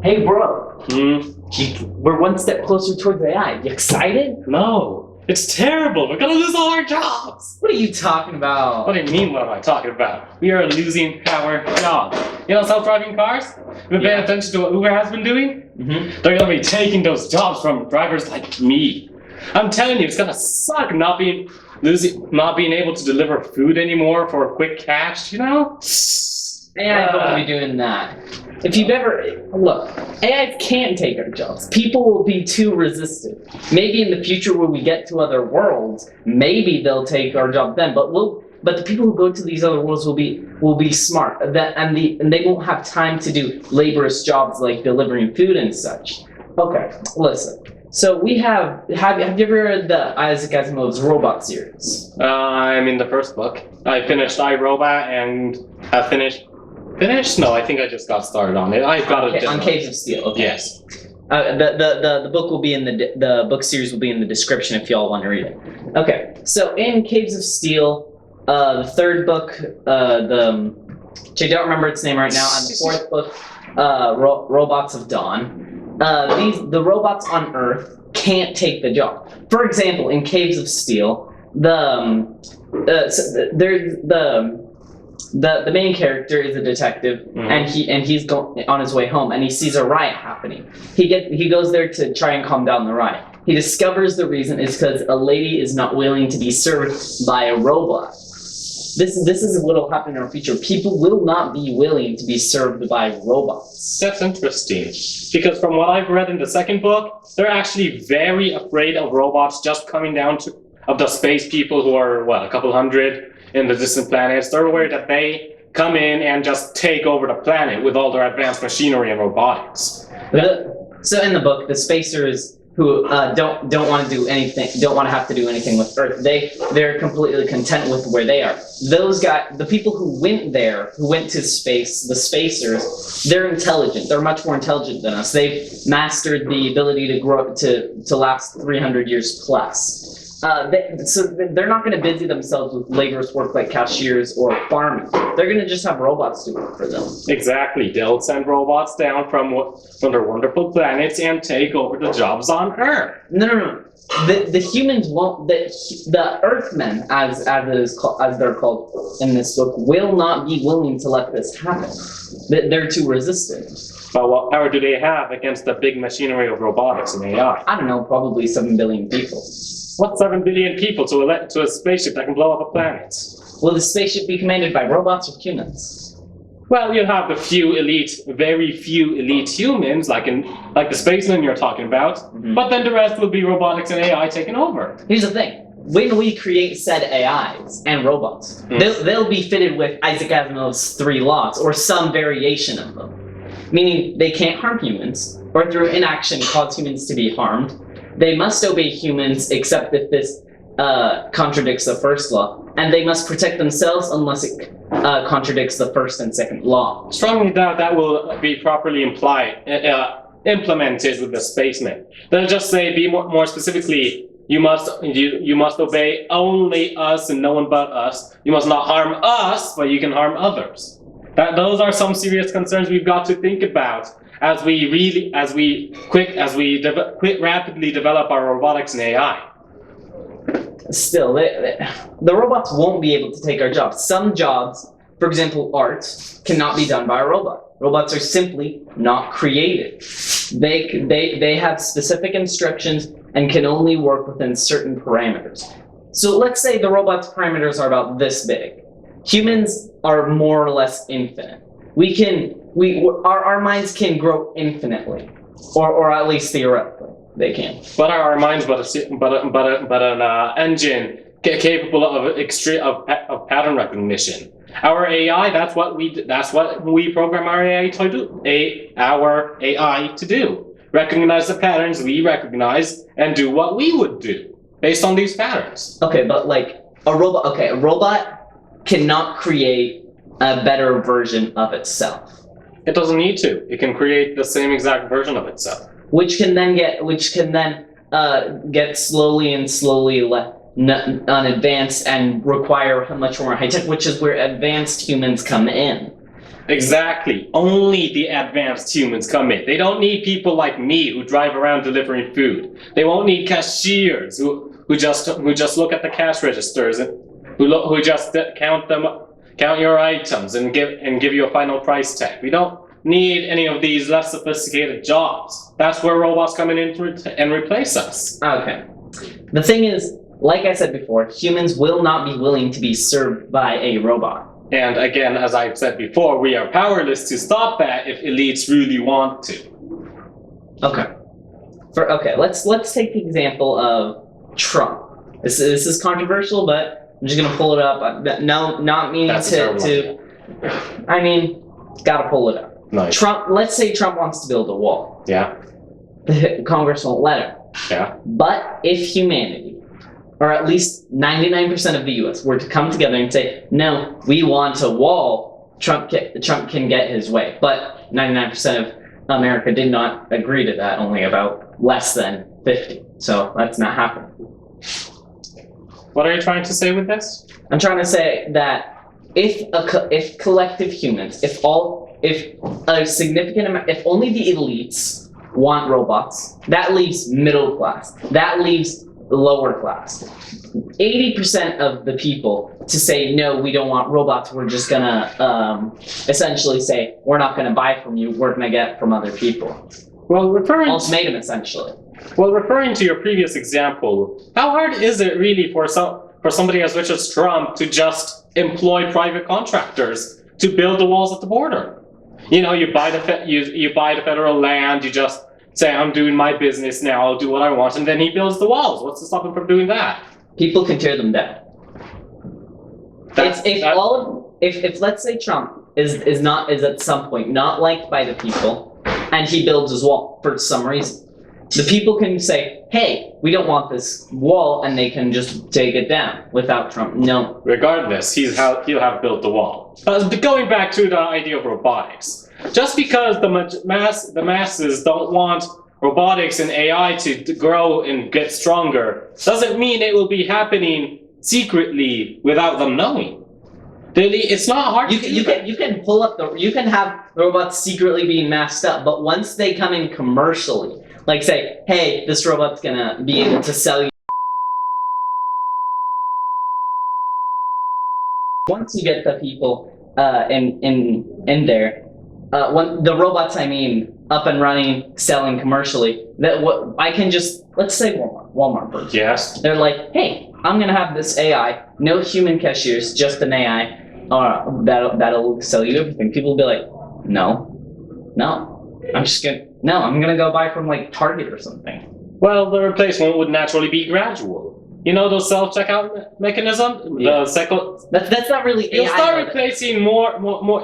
Hey, bro. We're one step closer towards AI. You excited? No, it's terrible. We're gonna lose all our jobs. What are you talking about? What do you mean, what am I talking about? We are losing our jobs. You know self-driving cars? You've been paying attention to what Uber has been doing? They're gonna be taking those jobs from drivers like me. I'm telling you, it's gonna suck not being able to deliver food anymore for a quick cash, you know? AI won't be doing that. If you've ever look, AI can't take our jobs. People will be too resistant. Maybe in the future when we get to other worlds, maybe they'll take our job then. But the people who go to these other worlds will be smart. And they won't have time to do laborious jobs like delivering food and such. Okay, listen. So we have you ever read the Isaac Asimov's Robot series? I'm in the first book. I finished iRobot and have finished? No, I think I just got started on it. I've got it on Caves of Steel. Okay. Yes. The book will be in the book series will be in the description if y'all want to read it. Okay, so in Caves of Steel, the third book, which I don't remember its name right now, and the fourth book, Robots of Dawn. The robots on Earth can't take the job. For example, in Caves of Steel, the main character is a detective, and he's on his way home, and he sees a riot happening. He goes there to try and calm down the riot. He discovers the reason is because a lady is not willing to be served by a robot. This is what will happen in our future. People will not be willing to be served by robots. That's interesting, because from what I've read in the second book, they're actually very afraid of robots just coming down of the space people who are a couple hundred in the distant planets. They're worried that they come in and just take over the planet with all their advanced machinery and robotics. So in the book, the spacers who don't want to do anything, don't want to have to do anything with Earth, they're completely content with where they are. Those guys, the people who went there, who went to space, the spacers, they're intelligent. They're much more intelligent than us. They've mastered the ability to grow to last 300 years plus. So they're not going to busy themselves with laborious work like cashiers or farming. They're going to just have robots do it for them. Exactly. They'll send robots down from their wonderful planets and take over the jobs on Earth. No. The humans won't. The Earthmen, as they're called in this book, will not be willing to let this happen. They're too resistant. But what power do they have against the big machinery of robotics and AI? I don't know. Probably 7 billion people. What's 7 billion people to a spaceship that can blow up a planet? Will the spaceship be commanded by robots or humans? Well, you'll have very few elite humans, like the spacemen you're talking about, but then the rest will be robotics and AI taking over. Here's the thing. When we create said AIs and robots, they'll be fitted with Isaac Asimov's 3 laws, or some variation of them. Meaning they can't harm humans, or through inaction cause humans to be harmed. They must obey humans except if this contradicts the first law, and they must protect themselves unless it contradicts the first and second law. Strongly doubt that will be properly implemented with the spacemen. They'll just say, be more specifically, you must obey only us and no one but us. You must not harm us, but you can harm others. Those are some serious concerns we've got to think about as we rapidly develop our robotics and AI. Still, the robots won't be able to take our jobs. Some jobs, for example, art, cannot be done by a robot. Robots are simply not created. They have specific instructions and can only work within certain parameters. So let's say the robot's parameters are about this big. Humans are more or less infinite. Our minds can grow infinitely, or at least theoretically, they can. But are our minds but an engine capable of pattern recognition? Our AI, that's what we program our AI to do. Recognize the patterns we recognize and do what we would do based on these patterns. Okay, but like a robot cannot create a better version of itself. It doesn't need to. It can create the same exact version of itself. Which can then get slowly unadvanced and require much more high tech, which is where advanced humans come in. Exactly. Only the advanced humans come in. They don't need people like me who drive around delivering food. They won't need cashiers who just look at the cash registers and who just count your items and give you a final price tag. We don't need any of these less sophisticated jobs. That's where robots come in and replace us. Okay. The thing is, like I said before, humans will not be willing to be served by a robot. And again, as I've said before, we are powerless to stop that if elites really want to. Okay. Let's take the example of Trump. This is controversial, but I'm just gonna pull it up. No, not meaning That's a to. I mean, gotta pull it up. Nice. Trump. Let's say Trump wants to build a wall. Yeah. Congress won't let him. Yeah. But if humanity, or at least 99% of the U.S., were to come together and say, "No, we want a wall," Trump can get his way. But 99% of America did not agree to that. Only about less than 50. So that's not happening. What are you trying to say with this? I'm trying to say that if collective humans, if a significant amount, if only the elites want robots, that leaves middle class. That leaves lower class. 80% of the people to say, no, we don't want robots, we're just gonna essentially say, we're not gonna buy from you, we're gonna get from other people. Well, Ultimatum, essentially. Well, referring to your previous example, how hard is it really for somebody as rich as Trump to just employ private contractors to build the walls at the border? You know, you buy the federal land, you just say, I'm doing my business now, I'll do what I want, and then he builds the walls. What's to stop him from doing that? People can tear them down. If let's say Trump is at some point not liked by the people, and he builds his wall for some reason, the people can say, hey, we don't want this wall, and they can just take it down without Trump. No. Regardless, he'll have built the wall. Going back to the idea of robotics, just because the masses don't want robotics and AI to grow and get stronger, doesn't mean it will be happening secretly without them knowing. It's not hard. You can pull up you can have robots secretly being masked up, but once they come in commercially, like say, hey, this robot's gonna be able to sell you. Once you get the people in there, when the robots, I mean, up and running, selling commercially, I can just, let's say Walmart first. Yes. They're like, hey, I'm gonna have this AI, no human cashiers, just an AI, that'll sell you everything. People will be like, no, I'm gonna go buy from like Target or something. Well, the replacement would naturally be gradual. You know those self-checkout mechanisms? Yeah. That's not really AI. You'll start replacing more.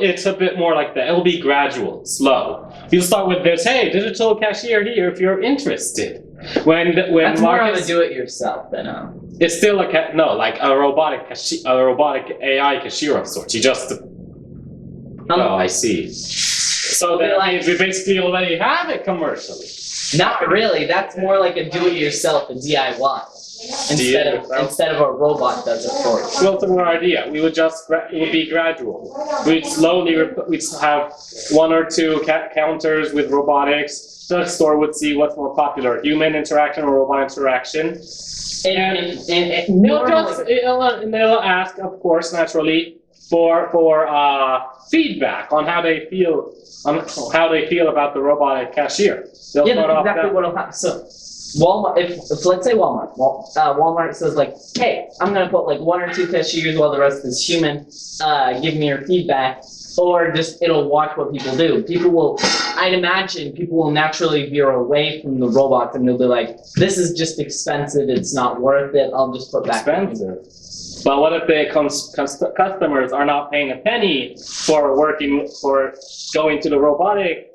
It's a bit more like that. It'll be gradual, slow. You'll start with this. Hey, digital cashier here if you're interested. When that's more of Marcus, a do-it-yourself than it's still like a robotic AI cashier of sorts. You just. Oh, I see. So that means we basically already have it commercially. Not really. That's more like a do-it-yourself, a DIY. Instead of a robot does it for you. Well, similar idea. It would be gradual. We'd have one or two counters with robotics. The store would see what's more popular: human interaction or robot interaction. And they'll ask, of course, naturally, for feedback on how they feel about the robotic cashier. They'll Yeah, start that's off exactly what'll happen. So, Walmart, if let's say Walmart says like, hey, I'm gonna put like one or two cashiers while the rest is human. Give me your feedback, or just it'll watch what people do. I'd imagine people will naturally veer away from the robots, and they'll be like, this is just expensive. It's not worth it. I'll just put back. Expensive. But what if the customers are not paying a penny for going to the robotic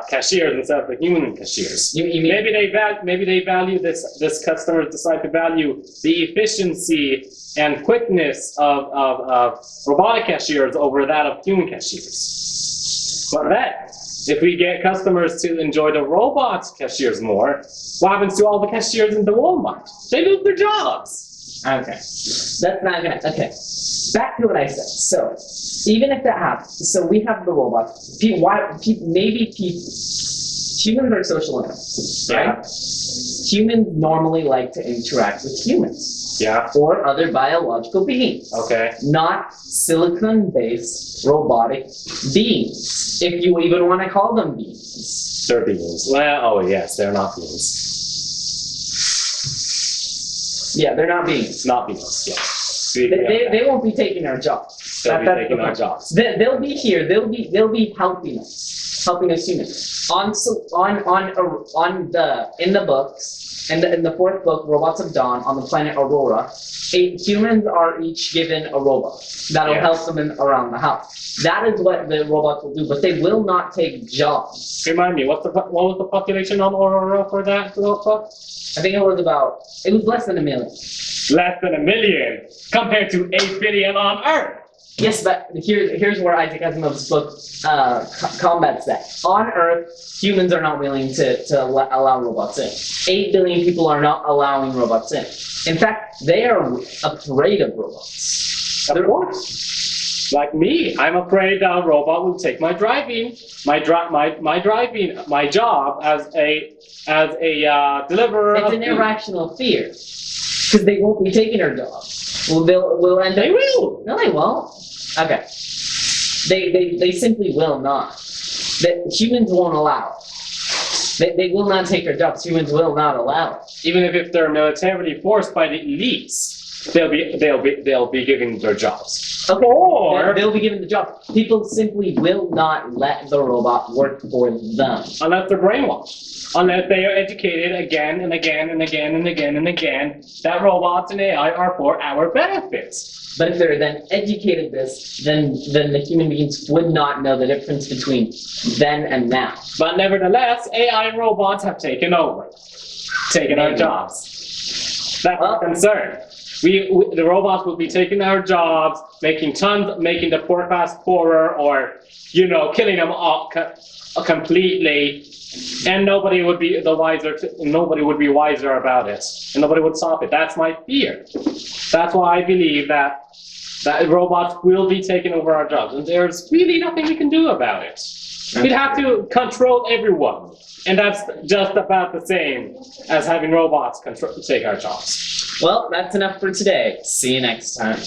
cashiers instead of the human cashiers? Maybe they value this customers decide to value the efficiency and quickness of robotic cashiers over that of human cashiers. But if we get customers to enjoy the robot cashiers more, what happens to all the cashiers in the Walmart? They lose their jobs. Okay, that's not gonna. Okay, back to what I said. So, even if that happens, so we have the robots. Humans are social animals, right? Humans normally like to interact with humans Yeah. or other biological beings, Okay. not silicon-based robotic beings, if you even want to call them beings. They're beings. Well, oh yes, they're not beings. Yeah, they're not beings. Not beings. Yeah. They won't be taking our jobs. They'll be That's taking the our point. jobs. They'll be here. They'll be helping us humans. In the books, in the fourth book, Robots of Dawn, on the planet Aurora, humans are each given a robot that'll Yeah. help them around the house. That is what the robots will do, but they will not take jobs. Remind me, what was the population on Aurora for that book? I think it was less than 1 million. Less than 1 million compared to 8 billion on Earth. Yes, but here's where Isaac Asimov's book combats that. On Earth, humans are not willing to allow robots in. 8 billion people are not allowing robots in. In fact, they are afraid of robots. Of course. Like me, I'm afraid that a robot will take my driving, my job as a deliverer. It's of an food. irrational fear, because they won't be taking our jobs. Well, they'll end up. They will. No, they won't. Okay. They simply will not. Humans won't allow it. They will not take our jobs. Humans will not allow it. Even if they're militarily forced by the elites, they'll be giving their jobs. Okay. Or They'll be given the job. People simply will not let the robot work for them. unless they're brainwashed. Unless they are educated again and again and again and again and again that robots and AI are for our benefits. But if they're then educated then the human beings would not know the difference between then and now. But nevertheless, AI and robots have taken over, taken our Maybe. jobs. That's our concern. The robots will be taking our jobs, making the poor class poorer, or killing them all completely, and nobody would be wiser about it, and nobody would stop it. That's my fear. That's why I believe that robots will be taking over our jobs, and there's really nothing we can do about it. We'd have to control everyone, and that's just about the same as having robots take our jobs. Well, that's enough for today. See you next time.